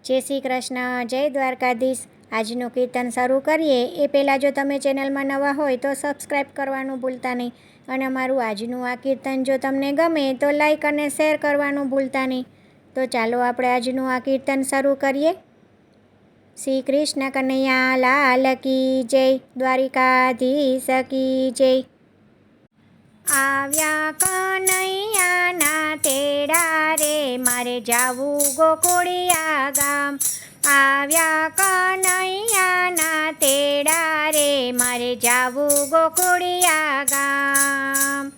જય શ્રી કૃષ્ણ, જય દ્વારકાધીશ। આજનું કીર્તન શરૂ કરીએ એ પહેલાં જો તમે ચેનલમાં નવા હોય તો સબસ્ક્રાઈબ કરવાનું ભૂલતા નહીં, અને અમારું આજનું આ કીર્તન જો તમને ગમે તો લાઈક અને શેર કરવાનું ભૂલતા નહીં। તો ચાલો આપણે આજનું આ કીર્તન શરૂ કરીએ। શ્રી કૃષ્ણ કનૈયા લાલ કી જય, દ્વારિકાધીશ કી જય। આવ્યા કનૈયાના તેડા રે, મારે જાવું ગોકુળિયા ગામ। આવ્યા કનૈયાના તેડા રે, મારે જાવું ગોકુળિયા ગામ।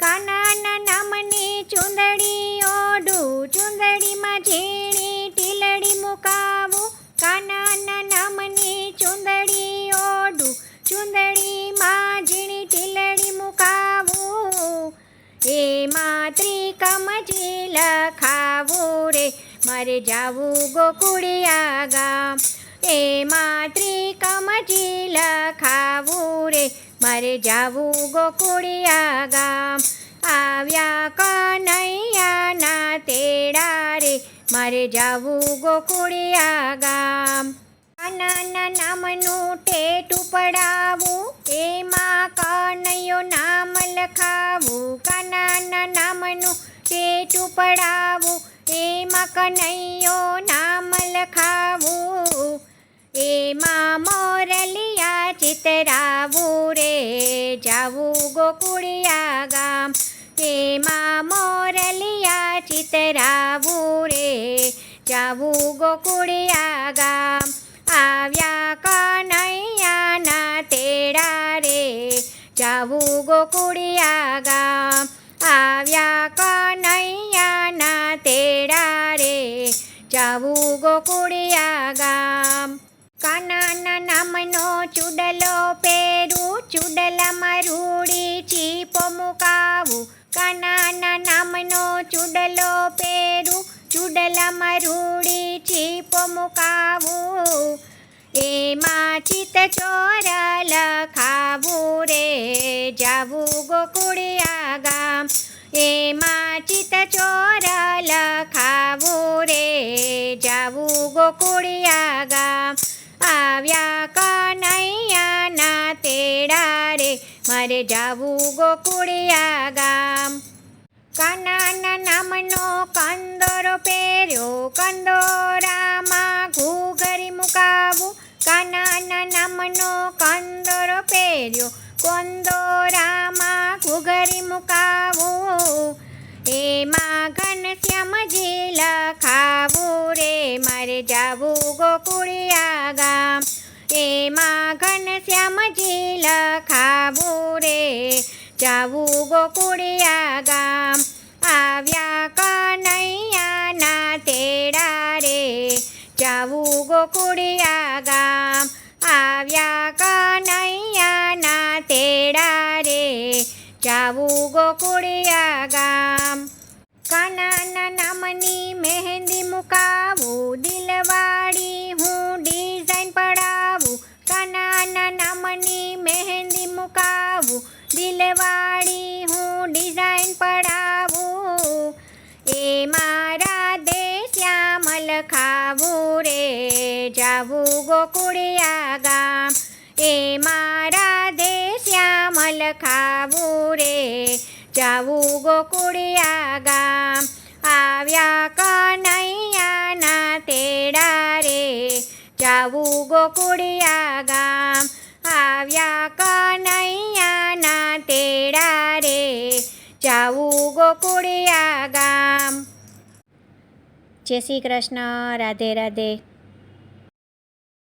કાનાના નામની ચુંદડી ઓઢું, ચુંદડીમાં ઝીણી ટીલડી મુકાવું। કાનાના નામની ચુંદડી ઓઢું, ચુંદડીમાં ઝીણી ટીલડી મુકાવું। એમાં ત્રિકમજી લખાવું રે, મારે જાવું ગોકુળિયા ગામ। એમાં ત્રિકમજી લખાવું રે, મારે જાવું ગોકુળિયા ગામ। આવ્યા કનૈયાના તેડા રે, મારે જાવું ગોકુળિયા ગામ। કાનાના નામનું ટેટું પડાવું, એમાં કનૈયો નામ લખાવું। કાનાના નામનું ટેટું પડાવું, એમાં કનૈયો નામ લખાવું। એમાં મોરલિયા ચિતરાવું રે, જાવું ગોકુળિયા ગામ। એમાં મોરલિયા ચિતરાવું રે, જાવું ગોકુળિયા ગામ। આવ્યા કનૈયાના તેડા રે, જાવું ગોકુળિયા ગામ। આવ્યા કનૈયાના તેડા રે, જાવું ગોકુળિયા ગામ। કાનાના નામનો ચૂડલો પહેરું, ચૂડલામાં રૂડી ચીપો મુકાવું। કાનાના નામનો ચૂડલો પહેરું, ચૂડલામાં રૂડી ચીપો મુકાવું। એમાં ચિતચોર લખાવું રે, જાવું ગોકુળિયા ગામ। એમાં ચિતચોર લખાવું રે, જાવું ગોકુળિયા ગામ। આવ્યા કનૈયાના તેડા રે, મારે જાવું ગોકુળિયા ગામ। કાનાના નામનો કંદોરો પહેર્યો, કંદોરામાં ઘૂઘરી મુકાવું। કાનાના નામનો કંદોરો પહેર્યો, કંદોરામાં ઘૂઘરી મુકાવું। એમાં ઘનશ્યામજી લખાવું રે, મારે જાવું ગોકુળિયા ગામ। એમાં ઘનશ્યામજી લખાવું રે, જાવું ગોકુળિયા ગામ। આવ્યા કનૈયાના તેડા રે, જાવું ગોકુળિયા ગામ। આવ્યા કનૈયાના તેડા રે, જાવું ગોકુળિયા ગામ। કાનાના નામની મહેંદી મુકાવું, દિલવાળી હું ડિઝાઇન પડાવું। કાનાના નામની મહેંદી મુકાવું, દિલવાળી હું ડિઝાઇન પડાવું। એમાં રાધે શ્યામ લખાવું રે, જાવું ગોકુળિયા ગામ। એમાં રાધે શ્યામ લખાવું રે, જાવું ગોકુળિયા ગામ। આવ્યા કનૈયાના તેડા રે, જાવું ગોકુળિયા ગામ। આવ્યા કનૈયાના તેડા રે, જાવું ગોકુળિયા ગામ। જય શ્રી કૃષ્ણ, રાધે રાધે।